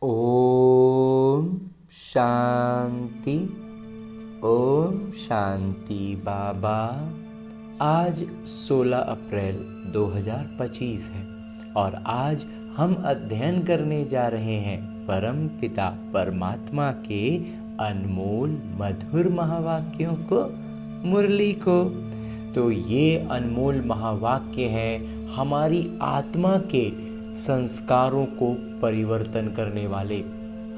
ओम शांति। ओम शांति बाबा। आज 16 अप्रैल 2025 है और आज हम अध्ययन करने जा रहे हैं परम पिता परमात्मा के अनमोल मधुर महावाक्यों को, मुरली को। तो ये अनमोल महावाक्य हैं हमारी आत्मा के संस्कारों को परिवर्तन करने वाले।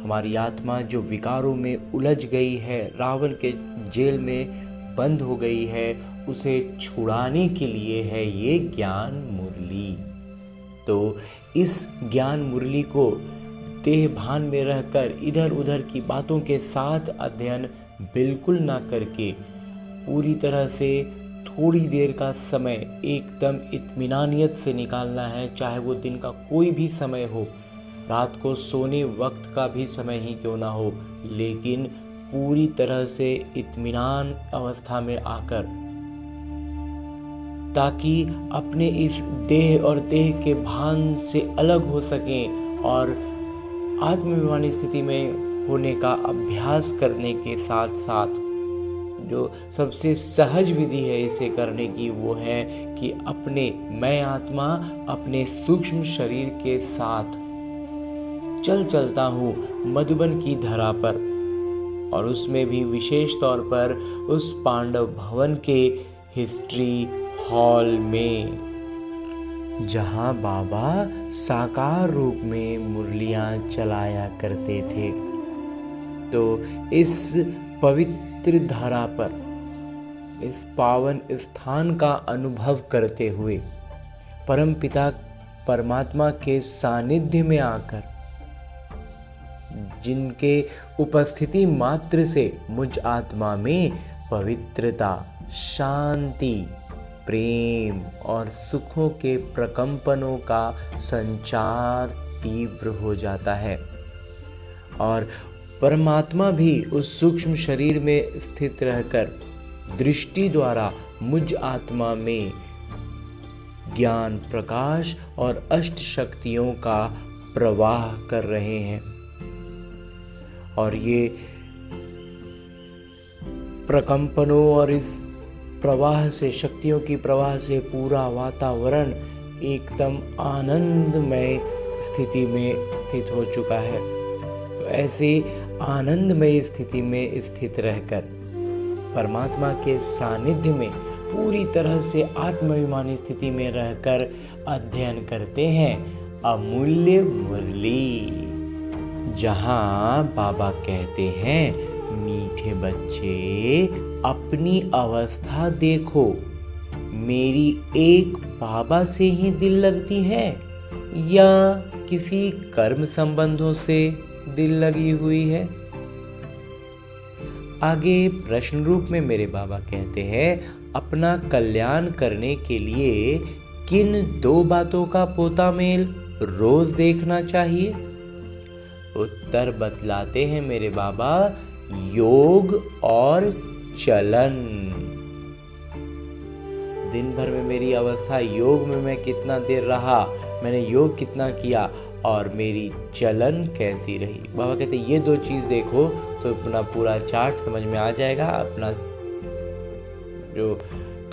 हमारी आत्मा जो विकारों में उलझ गई है, रावण के जेल में बंद हो गई है, उसे छुड़ाने के लिए है ये ज्ञान मुरली। तो इस ज्ञान मुरली को देह भान में रहकर इधर उधर की बातों के साथ अध्ययन बिल्कुल ना करके पूरी तरह से थोड़ी देर का समय एकदम इत्मीनानियत से निकालना है, चाहे वो दिन का कोई भी समय हो, रात को सोने वक्त का भी समय ही क्यों ना हो, लेकिन पूरी तरह से इत्मीनान अवस्था में आकर, ताकि अपने इस देह और देह के भान से अलग हो सकें और आत्माभिमानी स्थिति में होने का अभ्यास करने के साथ साथ जो सबसे सहज विधि है इसे करने की, वो है कि अपने मैं आत्मा अपने सूक्ष्म शरीर के साथ चलता हूँ मधुबन की धरा पर, और उसमें भी विशेष तौर पर उस पांडव भवन के हिस्ट्री हॉल में, जहाँ बाबा साकार रूप में मुरलियाँ चलाया करते थे। तो इस पवित्र धारा पर, इस पावन स्थान का अनुभव करते हुए परम पिता परमात्मा के सानिध्य में आकर, जिनके उपस्थिति मात्र से मुझ आत्मा में पवित्रता, शांति, प्रेम और सुखों के प्रकंपनों का संचार तीव्र हो जाता है, और परमात्मा भी उस सूक्ष्म शरीर में स्थित रहकर दृष्टि द्वारा मुझ आत्मा में ज्ञान, प्रकाश और अष्ट शक्तियों का प्रवाह कर रहे हैं। और ये प्रकंपनों और इस प्रवाह से, शक्तियों की प्रवाह से पूरा वातावरण एकदम आनंदमय स्थिति में स्थित हो चुका है। तो ऐसी आनंदमय स्थिति में स्थित रहकर परमात्मा के सानिध्य में पूरी तरह से आत्माभिमानी स्थिति में रहकर अध्ययन करते हैं अमूल्य मुरली, जहाँ बाबा कहते हैं, मीठे बच्चे अपनी अवस्था देखो, मेरी एक बाबा से ही दिल लगती है या किसी कर्म संबंधों से दिल लगी हुई है। आगे प्रश्न रूप में मेरे बाबा कहते हैं, अपना कल्याण करने के लिए किन दो बातों का पोता मेल रोज देखना चाहिए? उत्तर बतलाते हैं मेरे बाबा, योग और चलन। दिन भर में मेरी अवस्था योग में मैं कितना देर रहा, मैंने योग कितना किया और मेरी चलन कैसी रही। बाबा कहते ये दो चीज़ देखो तो अपना पूरा चार्ट समझ में आ जाएगा। अपना जो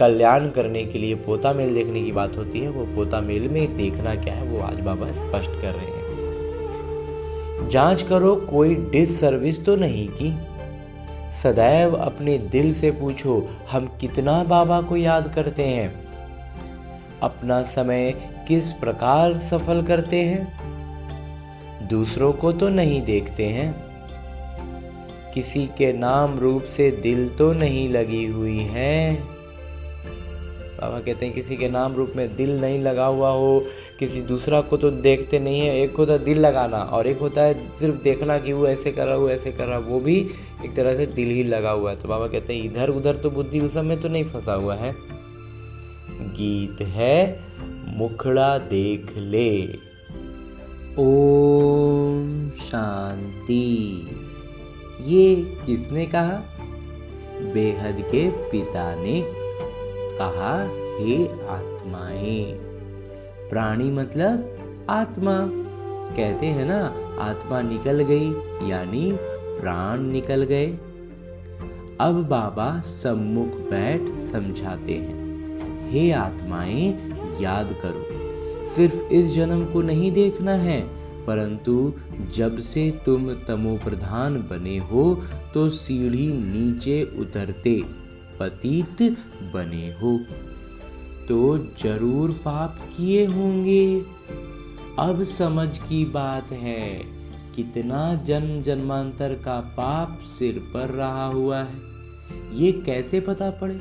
कल्याण करने के लिए पोता मेल देखने की बात होती है, वो पोता मेल में देखना क्या है वो आज बाबा स्पष्ट कर रहे हैं। जांच करो कोई डिससर्विस तो नहीं की। सदैव अपने दिल से पूछो, हम कितना बाबा को याद करते हैं, अपना समय किस प्रकार सफल करते हैं, दूसरों को तो नहीं देखते हैं, किसी के नाम रूप से दिल तो नहीं लगी हुई है। बाबा कहते हैं किसी के नाम रूप में दिल नहीं लगा हुआ हो, किसी दूसरा को तो देखते नहीं है। एक होता है दिल लगाना और एक होता है सिर्फ देखना कि वो ऐसे कर रहा, वो ऐसे कर रहा, वो भी एक तरह से दिल ही लगा हुआ है। तो बाबा कहते हैं इधर उधर तो बुद्धि उस समय तो नहीं फंसा हुआ है। गीत है, मुखड़ा देख ले। ओम शांति। ये किसने कहा? बेहद के पिता ने कहा, हे आत्माएं। प्राणी मतलब आत्मा। कहते हैं ना, आत्मा निकल गई यानी प्राण निकल गए। अब बाबा सम्मुख बैठ समझाते हैं, हे आत्माएं याद करो, सिर्फ इस जन्म को नहीं देखना है, परंतु जब से तुम तमोप्रधान बने हो तो सीढ़ी नीचे उतरते पतित बने हो, तो जरूर पाप किए होंगे। अब समझ की बात है, कितना जन्म जन्मांतर का पाप सिर पर रहा हुआ है, ये कैसे पता पड़े?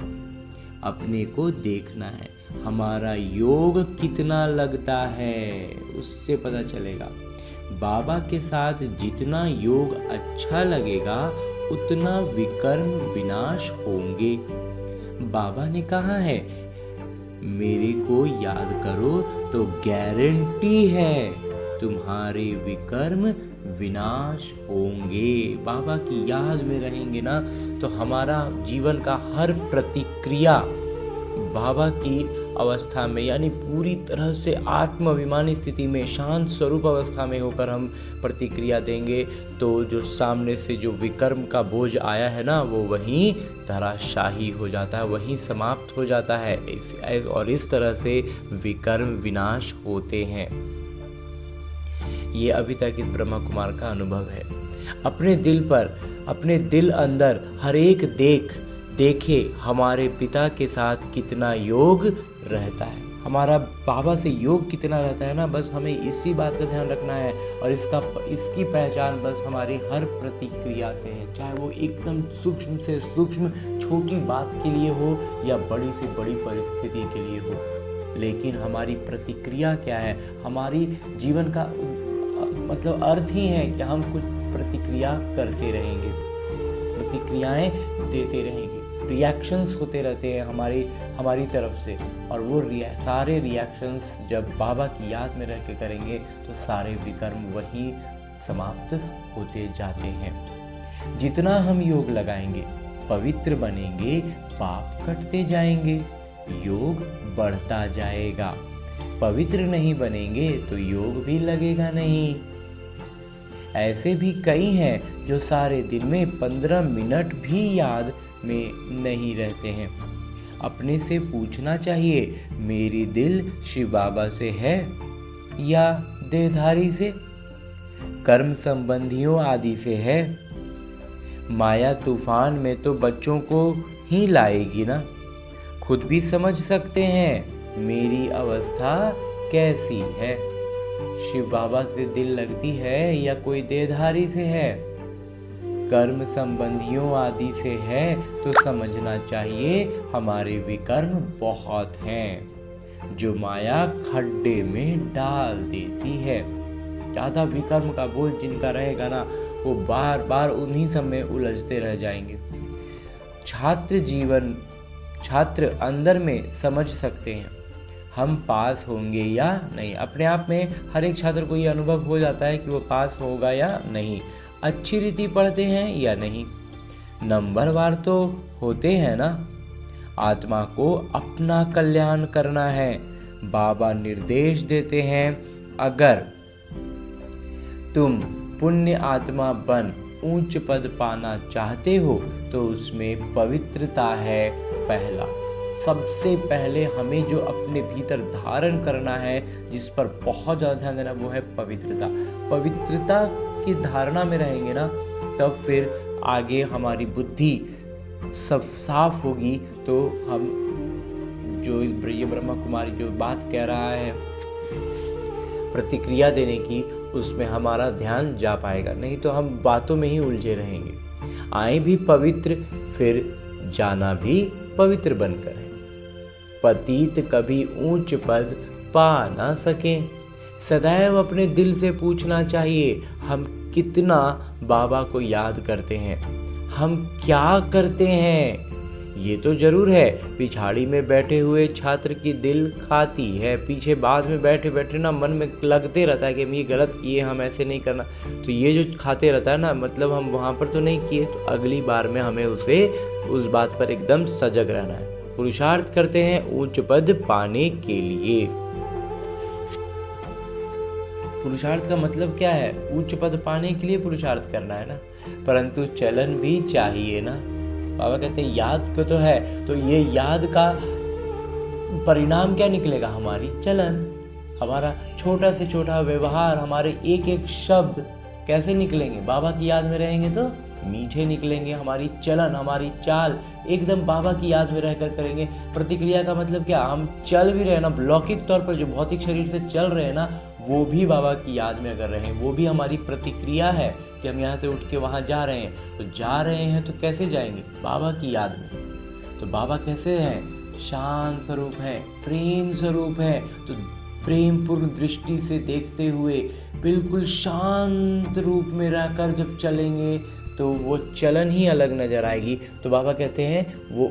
अपने को देखना है, हमारा योग कितना लगता है, उससे पता चलेगा। बाबा के साथ जितना योग अच्छा लगेगा उतना विकर्म विनाश होंगे। बाबा ने कहा है, मेरे को याद करो तो गारंटी है तुम्हारे विकर्म विनाश होंगे। बाबा की याद में रहेंगे ना तो हमारा जीवन का हर प्रतिक्रिया बाबा की अवस्था में यानी पूरी तरह से आत्माभिमानी स्थिति में शांत स्वरूप अवस्था में होकर हम प्रतिक्रिया देंगे, तो जो सामने से जो विकर्म का बोझ आया है ना वो वहीं धराशाही हो जाता है, वहीं समाप्त हो जाता है। और इस तरह से विकर्म विनाश होते हैं। ये अभी तक इस ब्रह्मा कुमार का अनुभव है। अपने दिल पर, अपने दिल अंदर हर एक देखे हमारे पिता के साथ कितना योग रहता है, हमारा बाबा से योग कितना रहता है ना, बस हमें इसी बात का ध्यान रखना है। और इसकी पहचान बस हमारी हर प्रतिक्रिया से है, चाहे वो एकदम सूक्ष्म से सूक्ष्म छोटी बात के लिए हो या बड़ी से बड़ी परिस्थिति के लिए हो, लेकिन हमारी प्रतिक्रिया क्या है, हमारी जीवन का मतलब अर्थ ही है कि हम कुछ प्रतिक्रिया करते रहेंगे, प्रतिक्रियाएं देते रहेंगे, रिएक्शंस होते रहते हैं हमारी तरफ से। और वो सारे रिएक्शंस जब बाबा की याद में रह के करेंगे तो सारे विकर्म वही समाप्त होते जाते हैं। जितना हम योग लगाएंगे, पवित्र बनेंगे, पाप कटते जाएंगे, योग बढ़ता जाएगा। पवित्र नहीं बनेंगे तो योग भी लगेगा नहीं। ऐसे भी कई हैं जो सारे दिन में 15 मिनट भी याद में नहीं रहते हैं। अपने से पूछना चाहिए, मेरी दिल शिव बाबा से है या देहधारी से, कर्म संबंधियों आदि से है? माया तूफान में तो बच्चों को ही लाएगी ना। खुद भी समझ सकते हैं मेरी अवस्था कैसी है। शिव बाबा से दिल लगती है या कोई देहधारी से है? कर्म संबंधियों आदि से है तो समझना चाहिए हमारे विकर्म बहुत हैं जो माया खड्डे में डाल देती है। ज़्यादा विकर्म का बोझ जिनका रहेगा ना वो बार बार उन्हीं सब में उलझते रह जाएंगे। छात्र अंदर में समझ सकते हैं हम पास होंगे या नहीं। अपने आप में हर एक छात्र को ये अनुभव हो जाता है कि वो पास होगा या नहीं, अच्छी रीति पढ़ते हैं या नहीं। नंबरवार तो होते हैं ना। आत्मा को अपना कल्याण करना है। बाबा निर्देश देते हैं, अगर तुम पुण्य आत्मा बन ऊंच पद पाना चाहते हो तो उसमें पवित्रता है पहला। सबसे पहले हमें जो अपने भीतर धारण करना है, जिस पर बहुत ज़्यादा ध्यान देना, वो है पवित्रता। पवित्रता की धारणा में रहेंगे ना तब फिर आगे हमारी बुद्धि सब साफ होगी। तो हम जो ये ब्रह्मा कुमारी जो बात कह रहा है प्रतिक्रिया देने की, उसमें हमारा ध्यान जा पाएगा, नहीं तो हम बातों में ही उलझे रहेंगे। आए भी पवित्र, फिर जाना भी पवित्र बनकर है। पतित कभी ऊंच पद पा ना सके। सदैव अपने दिल से पूछना चाहिए, हम कितना बाबा को याद करते हैं, हम क्या करते हैं। ये तो जरूर है पिछाड़ी में बैठे हुए छात्र की दिल खाती है, पीछे बाद में बैठे बैठे ना मन में लगते रहता है कि हम ये गलत किए, हम ऐसे नहीं करना। तो ये जो खाते रहता है ना, मतलब हम वहाँ पर तो नहीं किए, तो अगली बार में हमें उस बात पर एकदम सजग रहना है। पुरुषार्थ करते हैं उच्च पद पाने के लिए। पुरुषार्थ का मतलब क्या है? उच्च पद पाने के लिए पुरुषार्थ करना है ना, परंतु चलन भी चाहिए ना। बाबा कहते हैं याद को तो है, तो ये याद का परिणाम क्या निकलेगा? हमारी चलन, हमारा छोटा से छोटा व्यवहार, हमारे एक एक शब्द कैसे निकलेंगे? बाबा की याद में रहेंगे तो मीठे निकलेंगे। हमारी चलन, हमारी चाल एकदम बाबा की याद में रहकर करेंगे। प्रतिक्रिया का मतलब क्या? हम चल भी रहे ना, लौकिक तौर पर जो भौतिक शरीर से चल रहे हैं ना, वो भी बाबा की याद में अगर रहें, वो भी हमारी प्रतिक्रिया है कि हम यहाँ से उठ के वहाँ जा रहे हैं। तो जा रहे हैं तो कैसे जाएंगे? बाबा की याद में। तो बाबा कैसे हैं? शांत स्वरूप है, प्रेम स्वरूप है। तो प्रेम पूर्ण दृष्टि से देखते हुए बिल्कुल शांत रूप में रहकर जब चलेंगे तो वो चलन ही अलग नजर आएगी। तो बाबा कहते हैं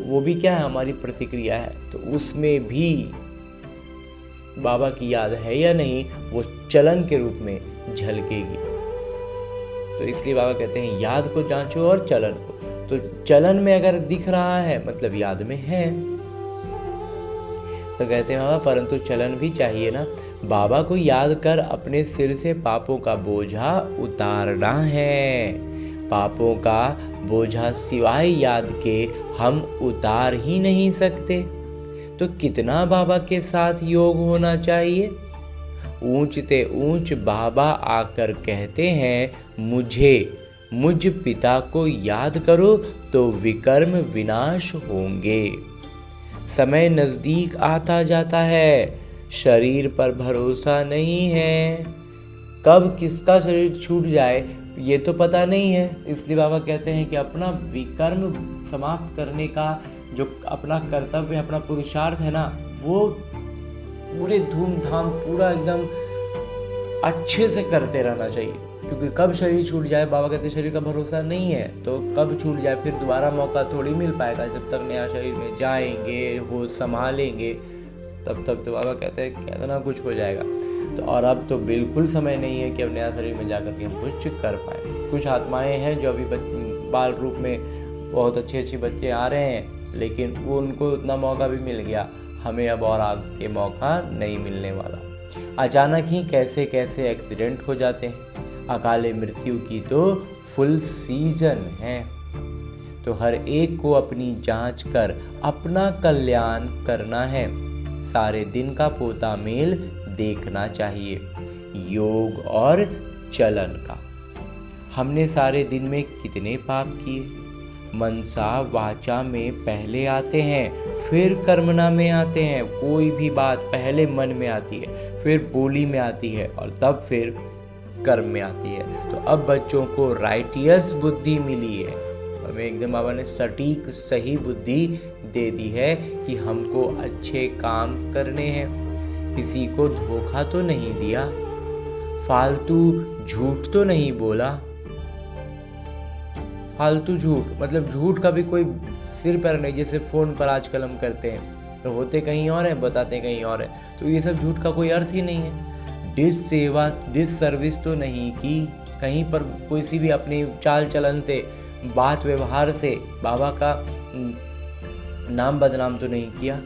वो भी क्या है? हमारी प्रतिक्रिया है। तो उसमें भी बाबा की याद है या नहीं, वो चलन के रूप में झलकेगी। तो इसलिए बाबा कहते हैं याद को जांचो और चलन को। तो चलन में अगर दिख रहा है मतलब याद में है। तो कहते हैं बाबा परंतु चलन भी चाहिए ना। बाबा को याद कर अपने सिर से पापों का बोझा उतारना है। पापों का बोझा सिवाय याद के हम उतार ही नहीं सकते। तो कितना बाबा के साथ योग होना चाहिए? ऊंचते ऊंच बाबा आकर कहते हैं मुझ पिता को याद करो तो विकर्म विनाश होंगे। समय नजदीक आता जाता है, शरीर पर भरोसा नहीं है। कब किसका शरीर छूट जाए ये तो पता नहीं है। इसलिए बाबा कहते हैं कि अपना विकर्म समाप्त करने का जो अपना कर्तव्य, अपना पुरुषार्थ है ना, वो पूरे धूमधाम पूरा एकदम अच्छे से करते रहना चाहिए। क्योंकि कब शरीर छूट जाए, बाबा कहते हैं शरीर का भरोसा नहीं है, तो कब छूट जाए फिर दोबारा मौका थोड़ी मिल पाएगा। जब तक नया शरीर में जाएंगे, हो संभालेंगे, तब तक तो बाबा कहते हैं कितना कुछ हो जाएगा। तो और अब तो बिल्कुल समय नहीं है कि अब नया शरीर में जाकर के हम कुछ कर पाए। कुछ आत्माएं हैं जो अभी बाल रूप में बहुत अच्छे बच्चे आ रहे हैं, लेकिन वो उनको उतना मौका भी मिल गया, हमें अब और आगे मौका नहीं मिलने वाला। अचानक ही कैसे कैसे एक्सीडेंट हो जाते हैं। अकाले मृत्यु की तो फुल सीजन है। तो हर एक को अपनी जांच कर अपना कल्याण करना है। सारे दिन का पोता मेल देखना चाहिए, योग और चलन का। हमने सारे दिन में कितने पाप किए? मनसा वाचा में पहले आते हैं, फिर कर्मणा में आते हैं। कोई भी बात पहले मन में आती है, फिर बोली में आती है और तब फिर कर्म में आती है। तो अब बच्चों को राइटियस बुद्धि मिली है, हमें एकदम बाबा ने सटीक सही बुद्धि दे दी है कि हमको अच्छे काम करने हैं। किसी को धोखा तो नहीं दिया, फालतू झूठ तो नहीं बोला। फालतू झूठ मतलब झूठ का भी कोई सिर पैर नहीं। जैसे फ़ोन पर आजकल हम करते हैं तो होते कहीं और है, बताते कहीं और है, तो ये सब झूठ का कोई अर्थ ही नहीं है। डिस सर्विस तो नहीं की, कहीं पर किसी भी अपनी चाल चलन से, बात व्यवहार से बाबा का नाम बदनाम तो नहीं किया।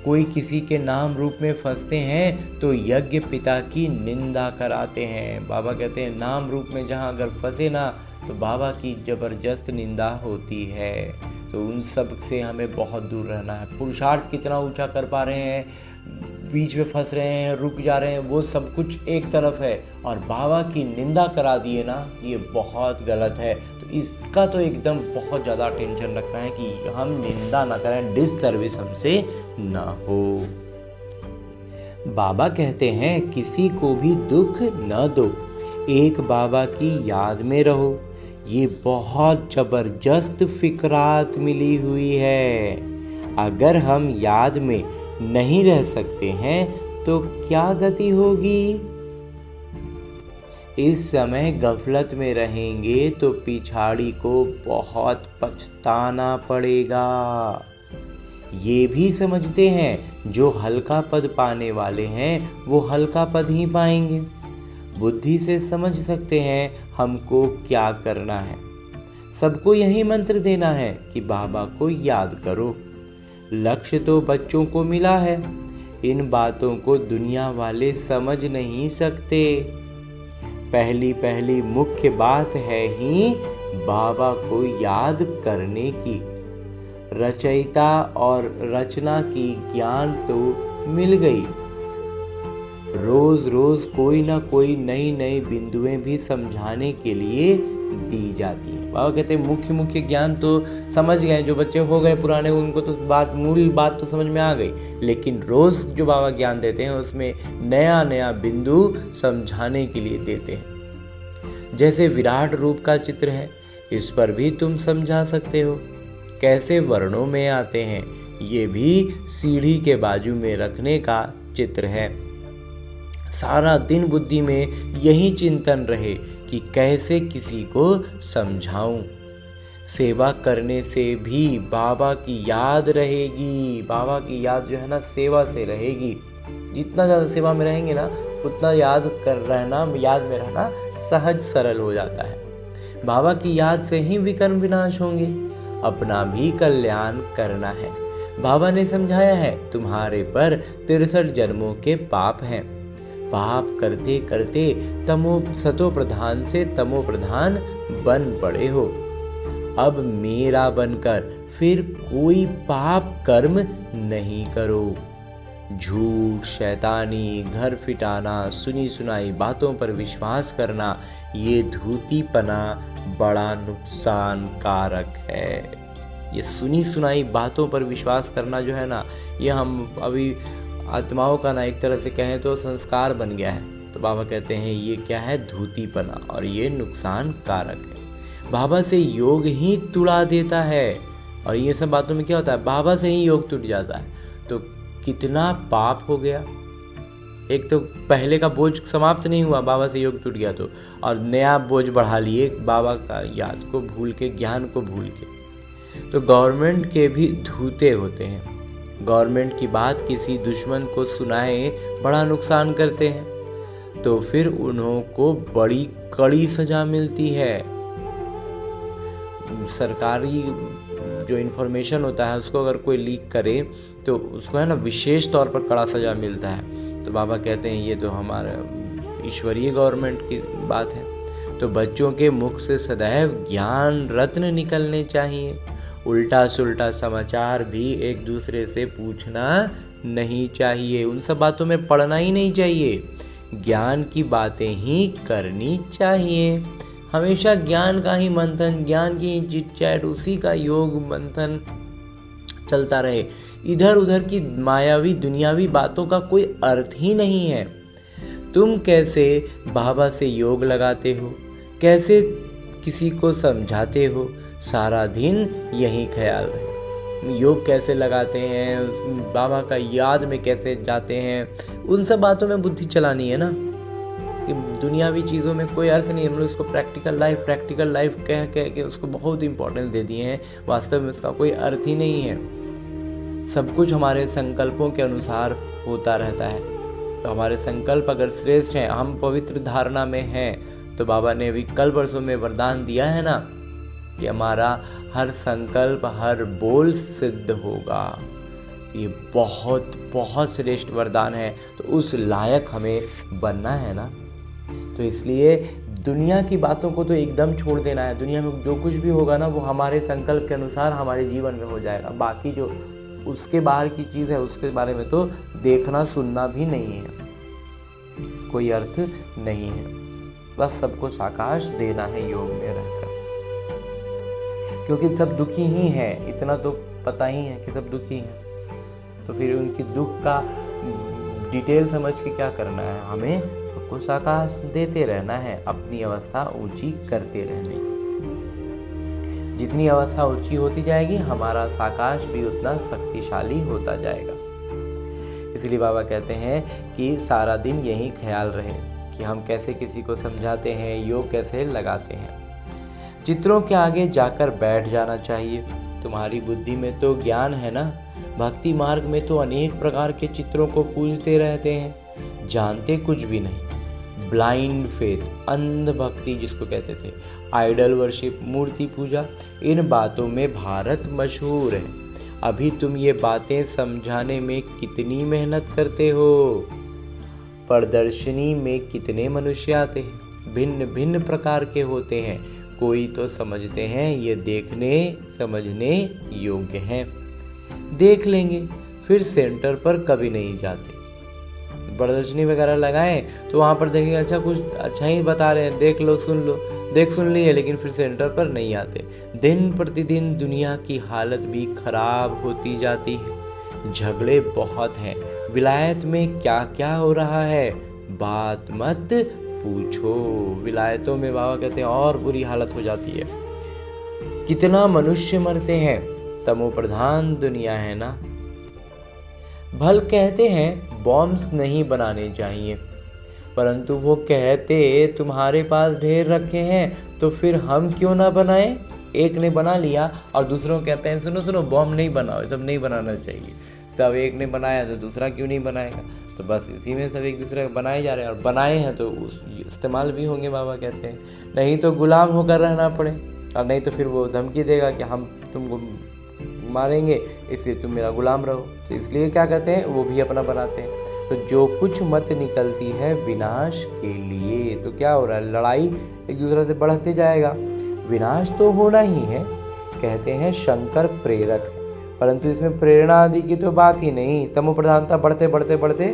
कोई किसी के नाम रूप में फंसते हैं तो यज्ञ पिता की निंदा कराते हैं। बाबा कहते हैं नाम रूप में जहाँ अगर फंसे ना तो बाबा की जबरदस्त निंदा होती है। तो उन सब से हमें बहुत दूर रहना है। पुरुषार्थ कितना ऊंचा कर पा रहे हैं, बीच में फंस रहे हैं, रुक जा रहे हैं, वो सब कुछ एक तरफ है, और बाबा की निंदा करा दिए ना, ये बहुत गलत है। तो इसका तो एकदम बहुत ज़्यादा टेंशन रखना है कि हम निंदा ना करें, डिससर्विस हमसे ना हो। बाबा कहते हैं किसी को भी दुख न दो, एक बाबा की याद में रहो। ये बहुत ज़बरदस्त फिक्रात मिली हुई है। अगर हम याद में नहीं रह सकते हैं तो क्या गति होगी? इस समय गफलत में रहेंगे तो पिछाड़ी को बहुत पछताना पड़ेगा। ये भी समझते हैं जो हल्का पद पाने वाले हैं वो हल्का पद ही पाएंगे। बुद्धि से समझ सकते हैं हमको क्या करना है। सबको यही मंत्र देना है कि बाबा को याद करो। लक्ष्य तो बच्चों को मिला है, इन बातों को दुनिया वाले समझ नहीं सकते। पहली पहली मुख्य बात है ही बाबा को याद करने की। रचयिता और रचना की ज्ञान तो मिल गई, रोज रोज कोई ना कोई नई नई बिंदुएं भी समझाने के लिए दी जाती है। बाबा कहते हैं मुख्य मुख्य ज्ञान तो समझ गए, जो बच्चे हो गए पुराने उनको तो मूल बात तो समझ में आ गई, लेकिन रोज जो बाबा ज्ञान देते हैं उसमें नया नया बिंदु समझाने के लिए देते हैं। जैसे विराट रूप का चित्र है, इस पर भी तुम समझा सकते हो। कैसे वर्णों में आते हैं, ये भी सीढ़ी के बाजू में रखने का चित्र है। सारा दिन बुद्धि में यही चिंतन रहे कि कैसे किसी को समझाऊं। सेवा करने से भी बाबा की याद रहेगी। बाबा की याद जो है ना सेवा से रहेगी। जितना ज़्यादा सेवा में रहेंगे ना उतना याद में रहना सहज सरल हो जाता है। बाबा की याद से ही विकर्म विनाश होंगे। अपना भी कल्याण करना है। बाबा ने समझाया है तुम्हारे पर 63 जन्मों के पाप हैं। पाप करते करते सतो प्रधान से तमो प्रधान बन पड़े हो। अब मेरा बनकर फिर कोई पाप कर्म नहीं करो। झूठ, शैतानी, घर फिटाना, सुनी सुनाई बातों पर विश्वास करना, ये धूतीपना बड़ा नुकसान कारक है। ये सुनी सुनाई बातों पर विश्वास करना जो है ना, ये हम अभी आत्माओं का ना एक तरह से कहें तो संस्कार बन गया है। तो बाबा कहते हैं ये क्या है, धूतीपना, और ये नुकसान कारक है। बाबा से योग ही तुड़ा देता है। और ये सब बातों में क्या होता है, बाबा से ही योग टूट जाता है। तो कितना पाप हो गया। एक तो पहले का बोझ समाप्त नहीं हुआ, बाबा से योग टूट गया तो, और नया बोझ बढ़ा लिए बाबा का याद को भूल के, ज्ञान को भूल के। तो गवर्नमेंट के भी धूते होते हैं। गवर्नमेंट की बात किसी दुश्मन को सुनाए बड़ा नुकसान करते हैं, तो फिर उन्हों को बड़ी कड़ी सजा मिलती है। सरकारी जो इन्फॉर्मेशन होता है उसको अगर कोई लीक करे तो उसको है ना विशेष तौर पर कड़ा सजा मिलता है। तो बाबा कहते हैं ये तो हमारा ईश्वरीय गवर्नमेंट की बात है। तो बच्चों के मुख से सदैव ज्ञान रत्न निकलने चाहिए। उल्टा सुल्टा समाचार भी एक दूसरे से पूछना नहीं चाहिए। उन सब बातों में पढ़ना ही नहीं चाहिए। ज्ञान की बातें ही करनी चाहिए। हमेशा ज्ञान का ही मंथन, ज्ञान की चिट चैट, उसी का योग मंथन चलता रहे। इधर उधर की मायावी दुनियावी बातों का कोई अर्थ ही नहीं है। तुम कैसे बाबा से योग लगाते हो, कैसे किसी को समझाते हो, सारा दिन यही ख्याल रहे। योग कैसे लगाते हैं, बाबा का याद में कैसे जाते हैं, उन सब बातों में बुद्धि चलानी है ना। कि दुनियावी चीज़ों में कोई अर्थ नहीं है। हम लोग उसको प्रैक्टिकल लाइफ कह के उसको बहुत इंपॉर्टेंस दे दिए हैं। वास्तव में उसका कोई अर्थ ही नहीं है। सब कुछ हमारे संकल्पों के अनुसार होता रहता है। तो हमारे संकल्प अगर श्रेष्ठ हैं, हम पवित्र धारणा में हैं, तो बाबा ने अभी कल परसों में वरदान दिया है ना कि हमारा हर संकल्प, हर बोल सिद्ध होगा। ये बहुत बहुत श्रेष्ठ वरदान है। तो उस लायक हमें बनना है ना। तो इसलिए दुनिया की बातों को तो एकदम छोड़ देना है। दुनिया में जो कुछ भी होगा ना वो हमारे संकल्प के अनुसार हमारे जीवन में हो जाएगा। बाकी जो उसके बाहर की चीज़ है उसके बारे में तो देखना सुनना भी नहीं है, कोई अर्थ नहीं है। बस सबको साकाश देना है योग में रहकर, क्योंकि सब दुखी ही हैं। इतना तो पता ही है कि सब दुखी हैं। तो फिर उनकी दुख का डिटेल समझ के क्या करना है, हमें सबको साकाश देते रहना है, अपनी अवस्था ऊंची करते रहने। जितनी अवस्था ऊंची होती जाएगी हमारा साकाश भी उतना शक्तिशाली होता जाएगा। इसलिए बाबा कहते हैं कि सारा दिन यही ख्याल रहे कि हम कैसे किसी को समझाते हैं, योग कैसे लगाते हैं। चित्रों के आगे जाकर बैठ जाना चाहिए। तुम्हारी बुद्धि में तो ज्ञान है ना। भक्ति मार्ग में तो अनेक प्रकार के चित्रों को पूजते रहते हैं, जानते कुछ भी नहीं। ब्लाइंड फेथ, अंध भक्ति जिसको कहते थे, आइडल वर्शिप, मूर्ति पूजा, इन बातों में भारत मशहूर है। अभी तुम ये बातें समझाने में कितनी मेहनत करते हो। प्रदर्शनी में कितने मनुष्य आते हैं, भिन्न भिन्न प्रकार के होते हैं। कोई तो समझते हैं ये देखने समझने योग्य हैं, देख लेंगे, फिर सेंटर पर कभी नहीं जाते। प्रदर्शनी वगैरह लगाएं तो वहाँ पर देखेंगे अच्छा कुछ अच्छा ही बता रहे हैं, देख लो सुन लो, देख सुन लिए, लेकिन फिर सेंटर पर नहीं आते। दिन प्रतिदिन दुनिया की हालत भी खराब होती जाती है। झगड़े बहुत हैं। विलायत में क्या क्या हो रहा है बात मत पूछो। विलायतों में बाबा कहते हैं और बुरी हालत हो जाती है। कितना मनुष्य मरते हैं, तमो प्रधान दुनिया है ना। भल कहते हैं बॉम्ब्स नहीं बनाने चाहिए, परंतु वो कहते तुम्हारे पास ढेर रखे हैं तो फिर हम क्यों ना बनाएं। एक ने बना लिया और दूसरों कहते हैं सुनो सुनो बॉम्ब नहीं बनाओ, सब नहीं बनाना चाहिए। तब एक ने बनाया तो दूसरा क्यों नहीं बनाएगा। तो बस इसी में सब एक दूसरे को बनाए जा रहे हैं, और बनाए हैं तो उस इस्तेमाल भी होंगे। बाबा कहते हैं नहीं तो गुलाम होकर रहना पड़े, और नहीं तो फिर वो धमकी देगा कि हम तुमको मारेंगे, इसलिए तुम मेरा गुलाम रहो। तो इसलिए क्या कहते हैं वो भी अपना बनाते हैं। तो जो कुछ मत निकलती है विनाश के लिए, तो क्या हो रहा है, लड़ाई एक दूसरे से बढ़ते जाएगा। विनाश तो होना ही है। कहते हैं शंकर प्रेरक है, परंतु इसमें प्रेरणा आदि की तो बात ही नहीं। तमो प्रधानता बढ़ते बढ़ते बढ़ते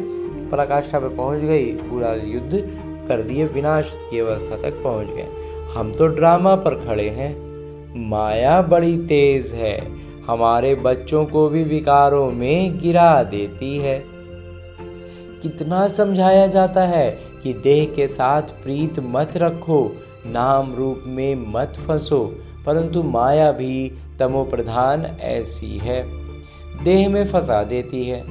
पराकाष्ठा पे पहुंच गई, पूरा युद्ध कर दिए, विनाश की अवस्था तक पहुंच गए। हम तो ड्रामा पर खड़े हैं। माया बड़ी तेज है, हमारे बच्चों को भी विकारों में गिरा देती है। कितना समझाया जाता है कि देह के साथ प्रीत मत रखो, नाम रूप में मत फंसो, परंतु माया भी तमो प्रधान ऐसी है, देह में फंसा देती है,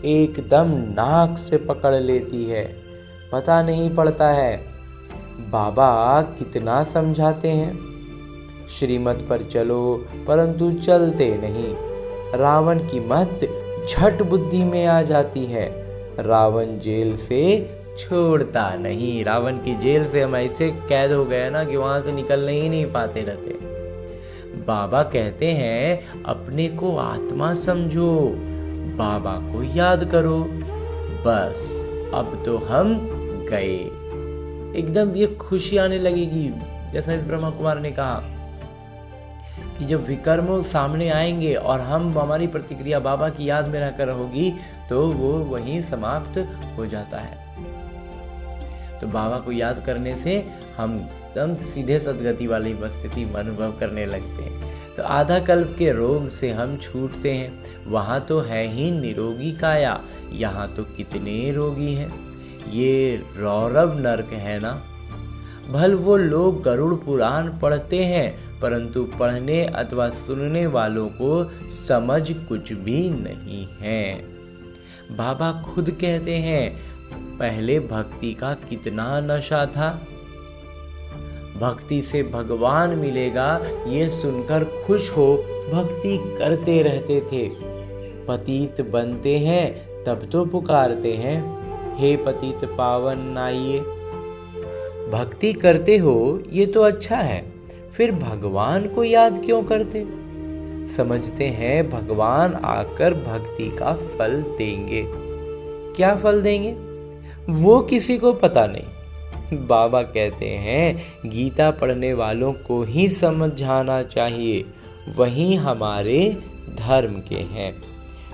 एकदम नाक से पकड़ लेती है, पता नहीं पड़ता है। बाबा कितना समझाते हैं, श्रीमत पर चलो, परंतु चलते नहीं। रावण की मत झट बुद्धि में आ जाती है, रावण जेल से छोड़ता नहीं। रावण की जेल से हम ऐसे कैद हो गए ना कि वहां से निकलने ही नहीं पाते रहते। बाबा कहते हैं अपने को आत्मा समझो, बाबा को याद करो, बस अब तो हम गए। एकदम ये खुशी आने लगेगी। जैसा इस ब्रह्मा कुमार ने कहा कि जब विकर्म सामने आएंगे और हमारी प्रतिक्रिया बाबा की याद में रहकर होगी तो वो वहीं समाप्त हो जाता है। तो बाबा को याद करने से हम एकदम सीधे सदगति वाली स्थिति अनुभव करने लगते हैं। तो आधा कल्प के रोग से हम छूटते हैं। वहाँ तो है ही निरोगी काया, यहाँ तो कितने रोगी हैं। ये रौरव नरक है ना। भल वो लोग गरुड़ पुराण पढ़ते हैं, परंतु पढ़ने अथवा सुनने वालों को समझ कुछ भी नहीं है। बाबा खुद कहते हैं पहले भक्ति का कितना नशा था, भक्ति से भगवान मिलेगा ये सुनकर खुश हो भक्ति करते रहते थे। पतित बनते हैं तब तो पुकारते हैं हे पतित पावन आइए। भक्ति करते हो ये तो अच्छा है, फिर भगवान को याद क्यों करते। समझते हैं भगवान आकर भक्ति का फल देंगे। क्या फल देंगे वो किसी को पता नहीं। बाबा कहते हैं गीता पढ़ने वालों को ही समझाना चाहिए, वही हमारे धर्म के हैं।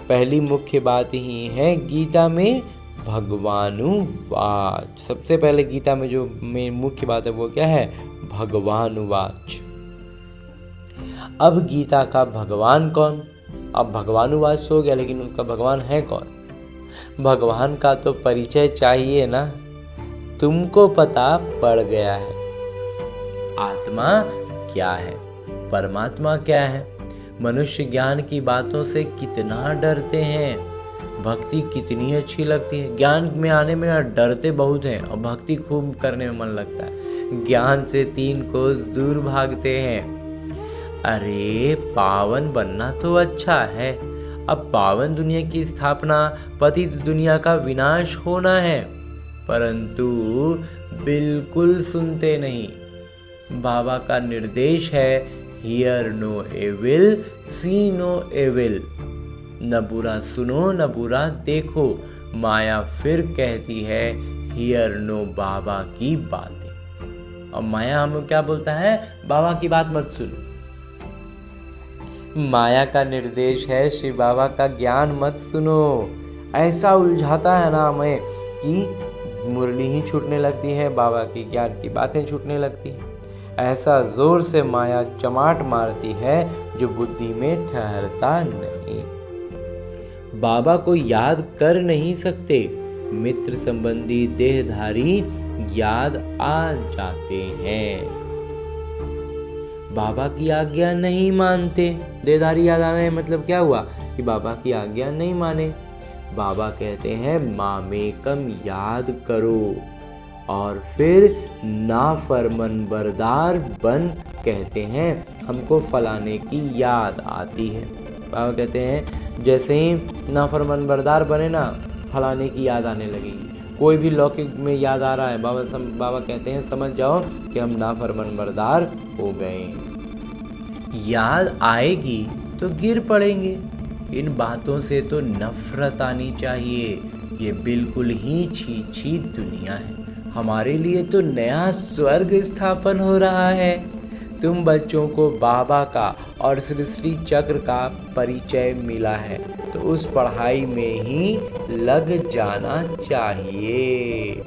पहली मुख्य बात ही है गीता में भगवानुवाच। सबसे पहले गीता में जो मुख्य बात है वो क्या है, भगवानुवाच। अब गीता का भगवान कौन। अब भगवानुवाच हो गया, लेकिन उसका भगवान है कौन। भगवान का तो परिचय चाहिए ना। तुमको पता पड़ गया है आत्मा क्या है, परमात्मा क्या है। मनुष्य ज्ञान की बातों से कितना डरते हैं। भक्ति कितनी अच्छी लगती है। ज्ञान में आने में डरते बहुत हैं और भक्ति खूब करने में मन लगता है। ज्ञान से 3 कोस दूर भागते हैं। अरे पावन बनना तो अच्छा है, अब पावन दुनिया की स्थापना, पतित दुनिया का विनाश होना है, परंतु बिल्कुल सुनते नहीं। बाबा का निर्देश है hear no evil see no evil. न बुरा सुनो न बुरा देखो। माया फिर कहती है हियर नो बाबा की बातें। और माया हमें क्या बोलता है, बाबा की बात मत सुनो। माया का निर्देश है शिव बाबा का ज्ञान मत सुनो। ऐसा उलझाता है ना हमें कि मुरली ही छूटने लगती है, बाबा की ज्ञान की बातें छूटने लगती हैं। ऐसा जोर से माया चमाट मारती है जो बुद्धि में ठहरता नहीं। बाबा को याद कर नहीं सकते, मित्र संबंधी देहधारी याद आ जाते हैं। बाबा की आज्ञा नहीं मानते, देहधारी याद आना है मतलब क्या हुआ कि बाबा की आज्ञा नहीं माने। बाबा कहते हैं मामेकम याद करो, और फिर नाफरमान बरदार बन कहते हैं हमको फलाने की याद आती है। बाबा कहते हैं जैसे ही नाफरमान बरदार बने ना, फलाने की याद आने लगेगी। कोई भी लौकिक में याद आ रहा है, बाबा कहते हैं समझ जाओ कि हम नाफरमान बरदार हो गए। याद आएगी तो गिर पड़ेंगे। इन बातों से तो नफरत आनी चाहिए। ये बिल्कुल ही छी दुनिया है। हमारे लिए तो नया स्वर्ग स्थापन हो रहा है। तुम बच्चों को बाबा का और सृष्टि चक्र का परिचय मिला है तो उस पढ़ाई में ही लग जाना चाहिए।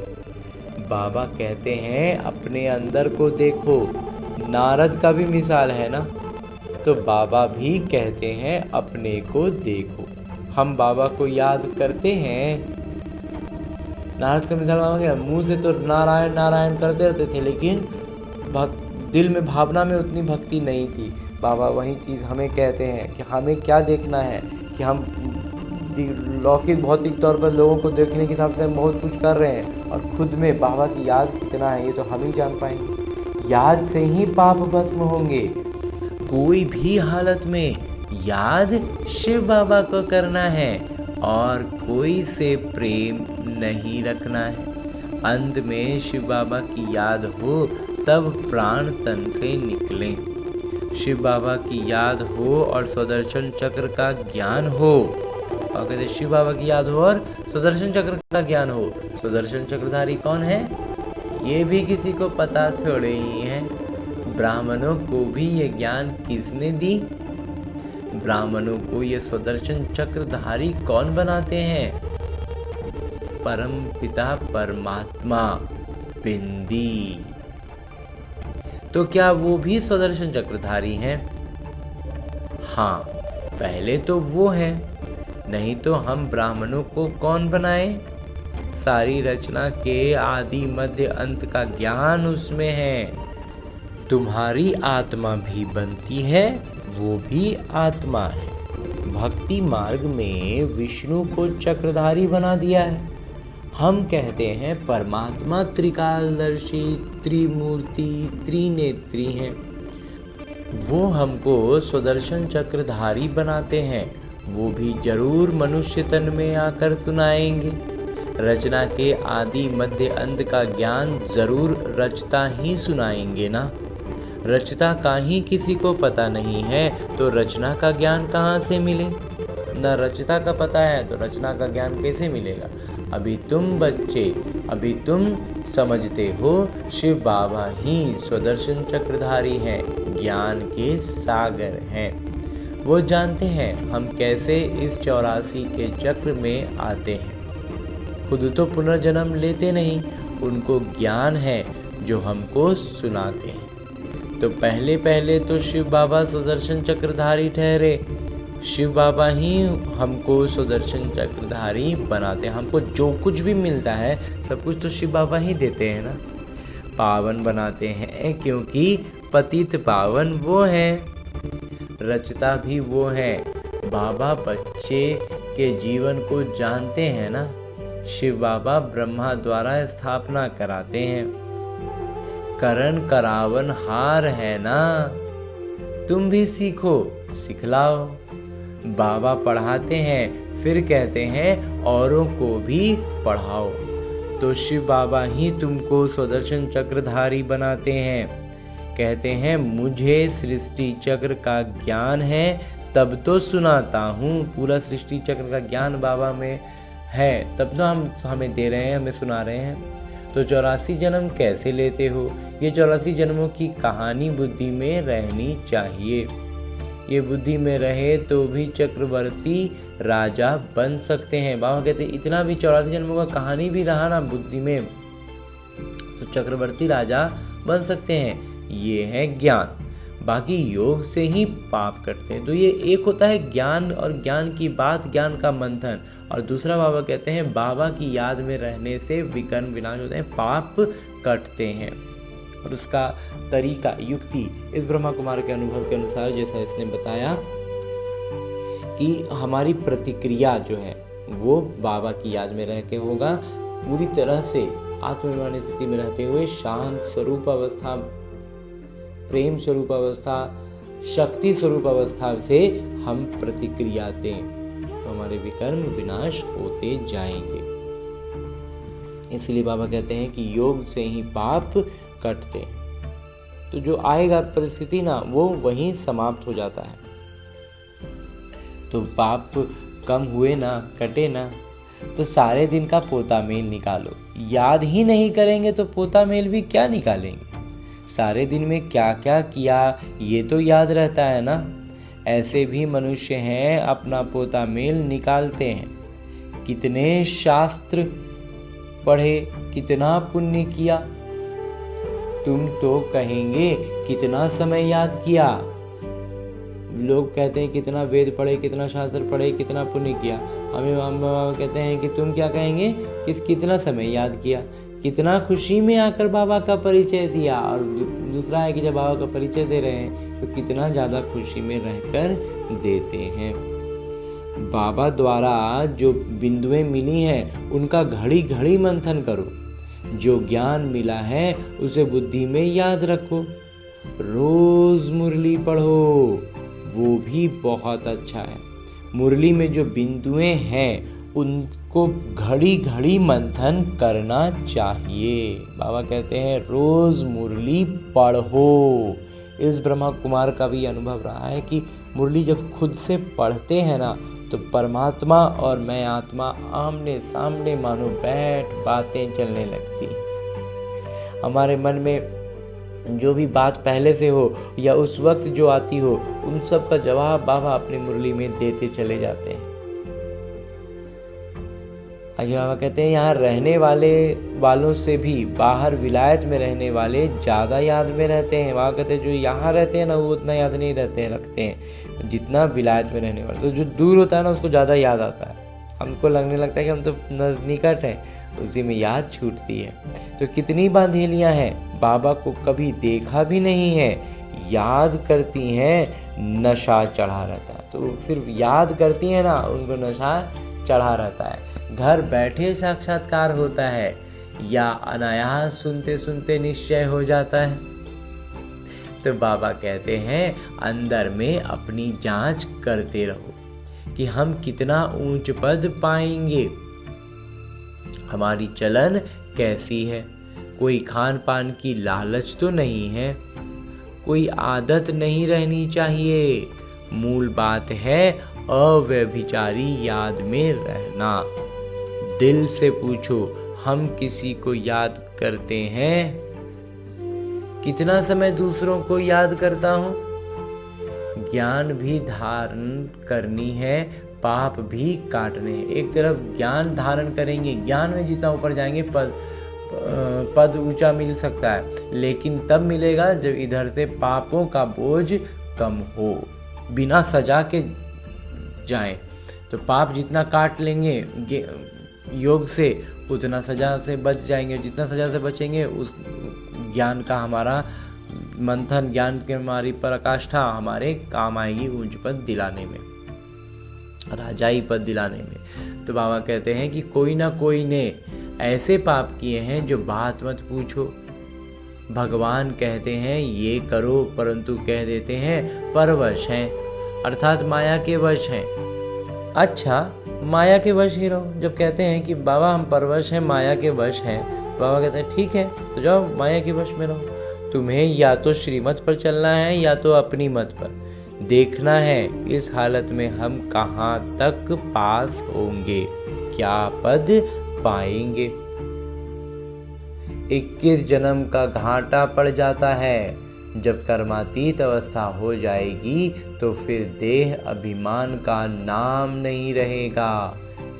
बाबा कहते हैं अपने अंदर को देखो। नारद का भी मिसाल है ना, तो बाबा भी कहते हैं अपने को देखो। हम बाबा को याद करते हैं। नारद का मिसाल बाबा क्या, मुंह से तो नारायण नारायण करते रहते थे, लेकिन दिल में भावना में उतनी भक्ति नहीं थी। बाबा वही चीज़ हमें कहते हैं कि हमें क्या देखना है कि हम लौकिक भौतिक तौर पर लोगों को देखने के हिसाब से हम बहुत कुछ कर रहे हैं, और खुद में बाबा की याद कितना है ये तो हम ही जान पाएंगे। याद से ही पाप भस्म होंगे। कोई भी हालत में याद शिव बाबा को करना है और कोई से प्रेम नहीं रखना है। अंत में शिव बाबा की याद हो तब प्राण तन से निकले। शिव बाबा की याद हो और सुदर्शन चक्र का ज्ञान हो। और कहते शिव बाबा की याद हो और सुदर्शन चक्र का ज्ञान हो। सुदर्शन चक्रधारी कौन है ये भी किसी को पता थोड़े ही है। ब्राह्मणों को भी ये ज्ञान किसने दी? ब्राह्मणों को ये सुदर्शन चक्रधारी कौन बनाते हैं? परम पिता परमात्मा बिंदी। तो क्या वो भी सुदर्शन चक्रधारी हैं? हाँ, पहले तो वो हैं, नहीं तो हम ब्राह्मणों को कौन बनाए? सारी रचना के आदि मध्य अंत का ज्ञान उसमें है। तुम्हारी आत्मा भी बनती है, वो भी आत्मा है। भक्ति मार्ग में विष्णु को चक्रधारी बना दिया है। हम कहते हैं परमात्मा त्रिकालदर्शी, त्रिमूर्ति, त्रिनेत्री हैं। वो हमको सुदर्शन चक्रधारी बनाते हैं। वो भी जरूर मनुष्य तन में आकर सुनाएंगे। रचना के आदि मध्य अंत का ज्ञान जरूर रचता ही सुनाएंगे ना। रचता का ही किसी को पता नहीं है तो रचना का ज्ञान कहाँ से मिले? न रचता का पता है तो रचना का ज्ञान कैसे मिलेगा? अभी तुम बच्चे, अभी तुम समझते हो शिव बाबा ही सुदर्शन चक्रधारी हैं, ज्ञान के सागर हैं। वो जानते हैं हम कैसे इस 84 के चक्र में आते हैं। खुद तो पुनर्जन्म लेते नहीं, उनको ज्ञान है जो हमको सुनाते हैं। तो पहले तो शिव बाबा सुदर्शन चक्रधारी ठहरे। शिव बाबा ही हमको सुदर्शन चक्रधारी बनाते हैं। हमको जो कुछ भी मिलता है सब कुछ तो शिव बाबा ही देते हैं ना। पावन बनाते हैं क्योंकि पतित पावन वो हैं, रचता भी वो हैं। बाबा बच्चे के जीवन को जानते हैं ना। शिव बाबा ब्रह्मा द्वारा स्थापना कराते हैं। करण करावन हार है ना। तुम भी सीखो, सिखलाओ। बाबा पढ़ाते हैं फिर कहते हैं औरों को भी पढ़ाओ। तो शिव बाबा ही तुमको सुदर्शन चक्रधारी बनाते हैं। कहते हैं मुझे सृष्टि चक्र का ज्ञान है तब तो सुनाता हूँ। पूरा सृष्टि चक्र का ज्ञान बाबा में है तब तो हम हमें दे रहे हैं, हमें सुना रहे हैं। तो 84 जन्म कैसे लेते हो? ये 84 जन्मों की कहानी बुद्धि में रहनी चाहिए। ये बुद्धि में रहे तो भी चक्रवर्ती राजा बन सकते हैं। बाबा कहते इतना भी 84 जन्मों का कहानी भी रहा ना बुद्धि में, तो चक्रवर्ती राजा बन सकते हैं। ये है ज्ञान। बाकी योग से ही पाप कटते हैं। तो ये एक होता है ज्ञान और ज्ञान की बात, ज्ञान का मंथन, और दूसरा बाबा कहते हैं बाबा की याद में रहने से विकर्म विनाश होते हैं, पाप कटते हैं। और उसका तरीका, युक्ति इस ब्रह्मा कुमार के अनुभव के अनुसार, जैसा इसने बताया कि हमारी प्रतिक्रिया जो है वो बाबा की याद में रह के होगा, पूरी तरह से आत्मनिर्वाणी स्थिति में रहते हुए शांत स्वरूप अवस्था, प्रेम स्वरूप अवस्था, शक्ति स्वरूप अवस्था से हम प्रतिक्रिया दें तो हमारे विकर्म विनाश होते जाएंगे। इसलिए बाबा कहते हैं कि योग से ही पाप कटते हैं। तो जो आएगा परिस्थिति ना, वो वहीं समाप्त हो जाता है। तो पाप कम हुए ना, कटे ना, तो सारे दिन का पोता मेल निकालो। याद ही नहीं करेंगे तो पोता मेल भी क्या निकालेंगे? सारे दिन में क्या क्या किया ये तो याद रहता है ना। ऐसे भी मनुष्य हैं अपना पोता मेल निकालते हैं। कितने शास्त्र पढ़े, कितना पुण्य किया, तुम तो कहेंगे कितना समय याद किया। लोग कहते हैं कितना वेद पढ़े, कितना शास्त्र पढ़े, कितना पुण्य किया। हमें बाबा कहते हैं कि तुम क्या कहेंगे कि कितना समय याद किया, कितना खुशी में आकर बाबा का परिचय दिया। और दूसरा है कि जब बाबा का परिचय दे रहे हैं तो कितना ज़्यादा खुशी में रहकर देते हैं। बाबा द्वारा जो बिंदुएं मिली हैं उनका घड़ी घड़ी मंथन करो। जो ज्ञान मिला है उसे बुद्धि में याद रखो। रोज मुरली पढ़ो, वो भी बहुत अच्छा है। मुरली में जो बिंदुएं हैं उनको घड़ी घड़ी मंथन करना चाहिए। बाबा कहते हैं रोज मुरली पढ़ो। इस ब्रह्मा कुमार का भी अनुभव रहा है कि मुरली जब खुद से पढ़ते हैं ना, तो परमात्मा और मैं आत्मा आमने सामने मानो बैठ बातें चलने लगती। हमारे मन में जो भी बात पहले से हो या उस वक्त जो आती हो, उन सब का जवाब बाबा अपनी मुरली में देते चले जाते हैं। आगे बाबा कहते हैं यहाँ रहने वालों से भी बाहर विलायत में रहने वाले ज़्यादा याद में रहते हैं। बाबा कहते हैं जो यहाँ रहते हैं ना वो उतना याद नहीं रखते हैं जितना विलायत में रहने वाले। तो जो दूर होता है ना उसको ज़्यादा याद आता है। हमको लगने लगता है कि हम तो निकट हैं, उसी में याद छूटती है। तो कितनी बांधेलियाँ हैं, बाबा को कभी देखा भी नहीं है, याद करती हैं, नशा चढ़ा रहता है। तो सिर्फ याद करती हैं ना, उनको नशा चढ़ा रहता है। घर बैठे साक्षात्कार होता है या अनायास सुनते सुनते निश्चय हो जाता है। तो बाबा कहते हैं अंदर में अपनी जांच करते रहो कि हम कितना ऊंच पद पाएंगे, हमारी चलन कैसी है, कोई खान पान की लालच तो नहीं है, कोई आदत नहीं रहनी चाहिए। मूल बात है अव्यभिचारी याद में रहना। दिल से पूछो, हम किसी को याद करते हैं? कितना समय दूसरों को याद करता हूँ? ज्ञान भी धारण करनी है, पाप भी काटने हैं। एक तरफ ज्ञान धारण करेंगे, ज्ञान में जितना ऊपर जाएंगे पद ऊंचा मिल सकता है, लेकिन तब मिलेगा जब इधर से पापों का बोझ कम हो, बिना सजा के जाएं। तो पाप जितना काट लेंगे योग से, उतना सजा से बच जाएंगे। जितना सजा से बचेंगे उस ज्ञान का हमारा मंथन, ज्ञान की हमारी पराकाष्ठा हमारे काम आएगी ऊंच पद दिलाने में, राजाई पद दिलाने में। तो बाबा कहते हैं कि कोई ना कोई ने ऐसे पाप किए हैं जो बात मत पूछो। भगवान कहते हैं ये करो, परंतु कह देते हैं परवश हैं, अर्थात माया के वश हैं। अच्छा, माया के वश ही रहो। जब कहते हैं कि बाबा हम परवश हैं, माया के वश हैं, बाबा कहते हैं ठीक है तो जाओ माया के वश में रहो। तुम्हें या तो श्रीमत पर चलना है या तो अपनी मत पर। देखना है इस हालत में हम कहाँ तक पास होंगे, क्या पद पाएंगे। 21 जन्म का घाटा पड़ जाता है। जब कर्मातीत अवस्था हो जाएगी तो फिर देह अभिमान का नाम नहीं रहेगा।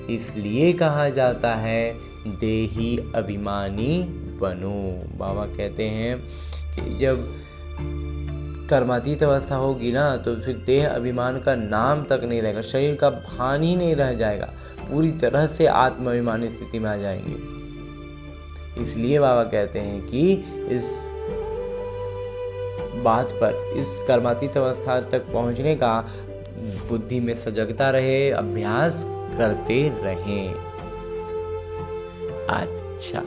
इसलिए कहा जाता है देही अभिमानी बनो। बाबा कहते हैं कि जब कर्मातीत अवस्था होगी ना तो फिर देह अभिमान का नाम तक नहीं रहेगा, शरीर का भान ही नहीं रह जाएगा, पूरी तरह से आत्माभिमानी स्थिति में आ जाएंगे। इसलिए बाबा कहते हैं कि इस बात पर, इस कर्मातीत अवस्था तक पहुंचने का बुद्धि में सजगता रहे, अभ्यास करते रहें। अच्छा,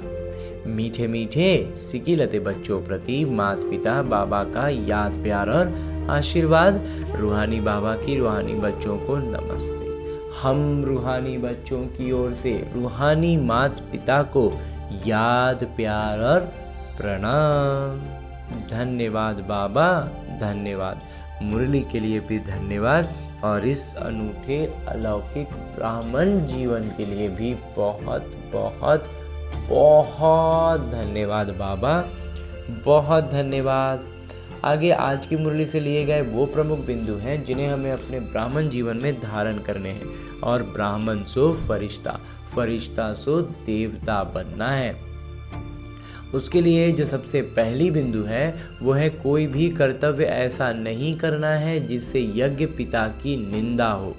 मीठे मीठे सिकिलते बच्चों प्रति माता पिता बाबा का याद प्यार और आशीर्वाद। रूहानी बाबा की रूहानी बच्चों को नमस्ते। हम रूहानी बच्चों की ओर से रूहानी माता पिता को याद प्यार और प्रणाम। धन्यवाद बाबा, धन्यवाद। मुरली के लिए भी धन्यवाद और इस अनूठे अलौकिक ब्राह्मण जीवन के लिए भी बहुत बहुत बहुत धन्यवाद बाबा, बहुत धन्यवाद। आगे आज की मुरली से लिए गए वो प्रमुख बिंदु हैं जिन्हें हमें अपने ब्राह्मण जीवन में धारण करने हैं। और ब्राह्मण सो फरिश्ता, फरिश्ता सो देवता बनना है। उसके लिए जो सबसे पहली बिंदु है वो है कोई भी कर्तव्य ऐसा नहीं करना है जिससे यज्ञ पिता की निंदा हो।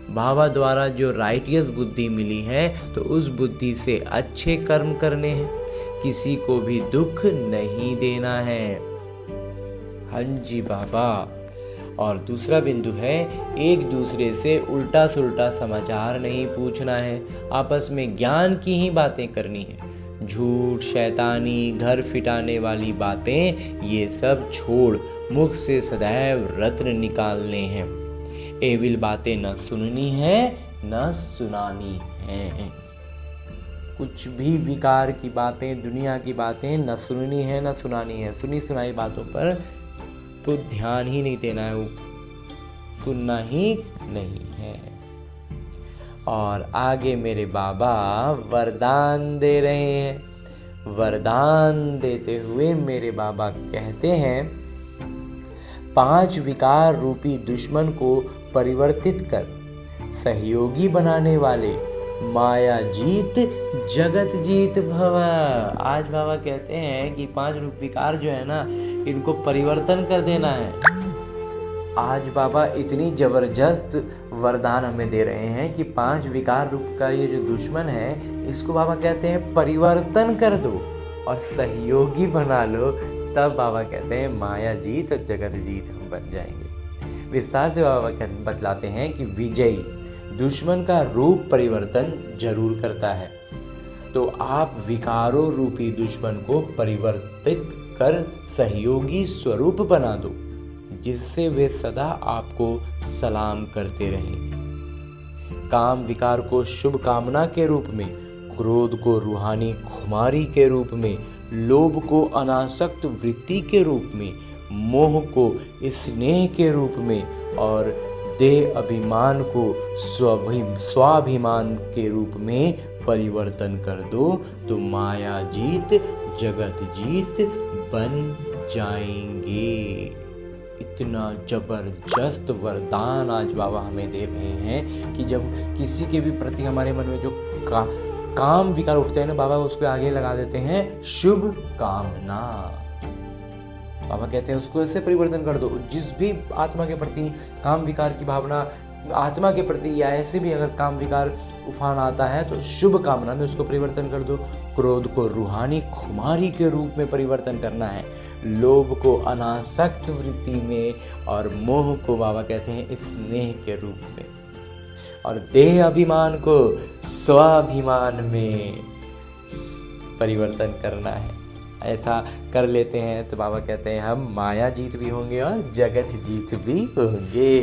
बाबा द्वारा जो राइटियस बुद्धि मिली है तो उस बुद्धि से अच्छे कर्म करने हैं, किसी को भी दुख नहीं देना है। हाँ जी बाबा। और दूसरा बिंदु है एक दूसरे से उल्टा सुल्टा समाचार नहीं पूछना है, आपस में ज्ञान की ही बातें करनी है। झूठ, शैतानी, घर फिटाने वाली बातें ये सब छोड़ मुख से सदैव रत्न निकालने हैं। एविल बातें न सुननी है न सुनानी है। कुछ भी विकार की बातें, दुनिया की बातें न सुननी है न सुनानी है। सुनी सुनाई बातों पर तो ध्यान ही नहीं देना है, सुनना ही नहीं है। और आगे मेरे बाबा वरदान दे रहे हैं। वरदान देते हुए मेरे बाबा कहते हैं 5 विकार रूपी दुश्मन को परिवर्तित कर सहयोगी बनाने वाले माया जीत जगत जीत भव। आज बाबा कहते हैं कि 5 रूप विकार जो है ना, इनको परिवर्तन कर देना है। आज बाबा इतनी जबरदस्त वरदान हमें दे रहे हैं कि 5 विकार रूप का ये जो दुश्मन है, इसको बाबा कहते हैं परिवर्तन कर दो और सहयोगी बना लो। तब बाबा कहते हैं माया जीत और जगत जीत हम बन जाएंगे। विस्तार से बाबा बतलाते हैं कि विजयी दुश्मन का रूप परिवर्तन जरूर करता है, तो आप विकारों रूपी दुश्मन को परिवर्तित कर सहयोगी स्वरूप बना दो, जिससे वे सदा आपको सलाम करते रहेंगे। काम विकार को शुभ कामना के रूप में, क्रोध को रूहानी खुमारी के रूप में, लोभ को अनासक्त वृत्ति के रूप में, मोह को स्नेह के रूप में और देह अभिमान को स्वाभिमान के रूप में परिवर्तन कर दो, तो माया जीत जगत जीत बन जाएंगे। इतना जबरदस्त वरदान आज बाबा हमें दे रहे हैं कि जब किसी के भी प्रति हमारे मन में जो काम विकार उठते हैं ना, बाबा उसके आगे लगा देते हैं शुभ कामना। बाबा कहते हैं उसको ऐसे परिवर्तन कर दो। जिस भी आत्मा के प्रति काम विकार की भावना, आत्मा के प्रति या ऐसे भी अगर काम विकार उफान आता है तो शुभ कामना में उसको परिवर्तन कर दो। क्रोध को रूहानी खुमारी के रूप में परिवर्तन करना है, लोभ को अनासक्त वृत्ति में और मोह को बाबा कहते हैं स्नेह के रूप में, और देह अभिमान को स्वाभिमान में परिवर्तन करना है। ऐसा कर लेते हैं तो बाबा कहते हैं हम माया जीत भी होंगे और जगत जीत भी होंगे।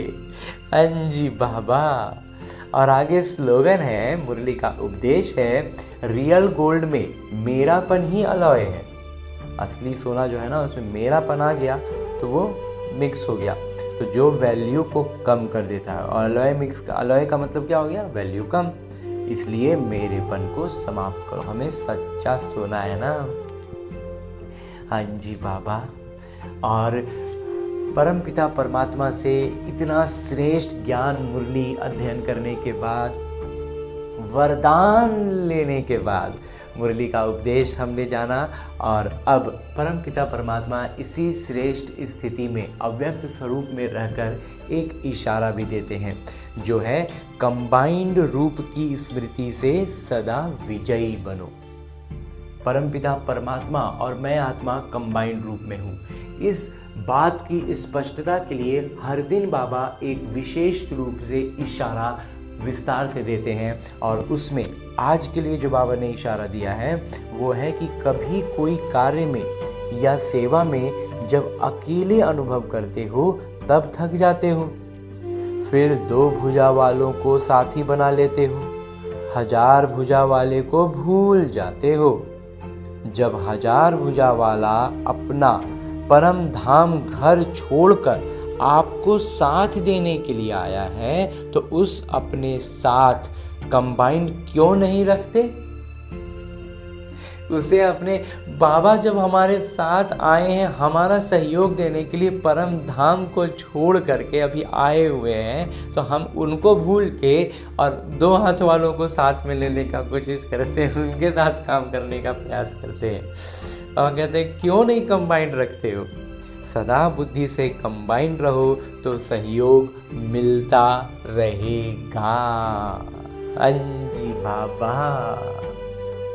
हाँ जी बाबा। और आगे स्लोगन है, मुरली का उपदेश है, रियल गोल्ड में मेरापन ही अलॉय है। असली सोना जो है ना, उसमें मेरापन आ गया तो वो मिक्स हो गया, तो जो वैल्यू को कम कर देता है। और अलॉय का मतलब क्या हो गया? वैल्यू कम। इसलिए मेरेपन को समाप्त करो। हमें सच्चा सोना है ना, हाँ जी बाबा। और परमपिता परमात्मा से इतना श्रेष्ठ ज्ञान मुरली अध्ययन करने के बाद, वरदान लेने के बाद मुरली का उपदेश हमने जाना। और अब परमपिता परमात्मा इसी श्रेष्ठ स्थिति में अव्यक्त स्वरूप में रहकर एक इशारा भी देते हैं, जो है कंबाइंड रूप की स्मृति से सदा विजयी बनो। परमपिता परमात्मा और मैं आत्मा कंबाइंड रूप में हूँ। इस बात की स्पष्टता के लिए हर दिन बाबा एक विशेष रूप से इशारा विस्तार से देते हैं। और उसमें आज के लिए जो बाबा ने इशारा दिया है वो है कि कभी कोई कार्य में या सेवा में जब अकेले अनुभव करते हो तब थक जाते हो, फिर 2 भुजा वालों को साथी बना लेते हो, 1000 भुजा वाले को भूल जाते हो। जब 1000 भुजा वाला अपना परम धाम घर छोड़कर आपको साथ देने के लिए आया है तो उस अपने साथ कंबाइंड क्यों नहीं रखते? उसे अपने बाबा जब हमारे साथ आए हैं हमारा सहयोग देने के लिए, परम धाम को छोड़ करके अभी आए हुए हैं, तो हम उनको भूल के और 2 हाथ वालों को साथ में लेने का कोशिश करते हैं, उनके साथ काम करने का प्रयास करते हैं। और कहते हैं क्यों नहीं कंबाइंड रखते हो? सदा बुद्धि से कंबाइंड रहो तो सहयोग मिलता रहेगा। अंजी बाबा।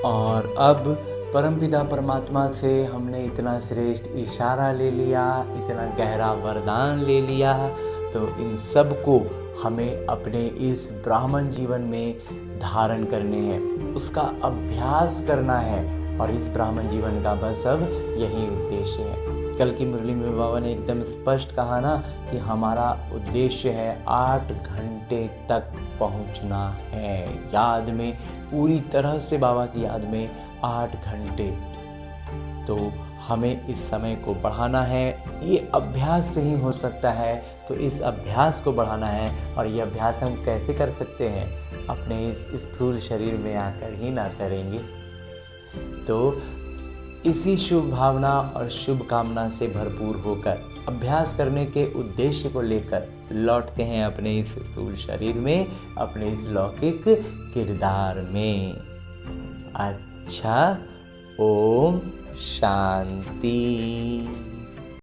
और अब परमपिता परमात्मा से हमने इतना श्रेष्ठ इशारा ले लिया, इतना गहरा वरदान ले लिया, तो इन सब को हमें अपने इस ब्राह्मण जीवन में धारण करने हैं, उसका अभ्यास करना है। और इस ब्राह्मण जीवन का बस अब यही उद्देश्य है। कल की मुरली में बाबा ने एकदम स्पष्ट कहा ना कि हमारा उद्देश्य है 8 घंटे तक पहुंचना है याद में, पूरी तरह से बाबा की याद में 8 घंटे। तो हमें इस समय को बढ़ाना है, ये अभ्यास से ही हो सकता है, तो इस अभ्यास को बढ़ाना है। और ये अभ्यास हम कैसे कर सकते हैं? अपने इस स्थूल शरीर में आकर ही ना करेंगे। तो इसी शुभ भावना और शुभ कामना से भरपूर होकर अभ्यास करने के उद्देश्य को लेकर लौटते हैं अपने इस स्थूल शरीर में, अपने इस लौकिक किरदार में। अच्छा, ओम शांति।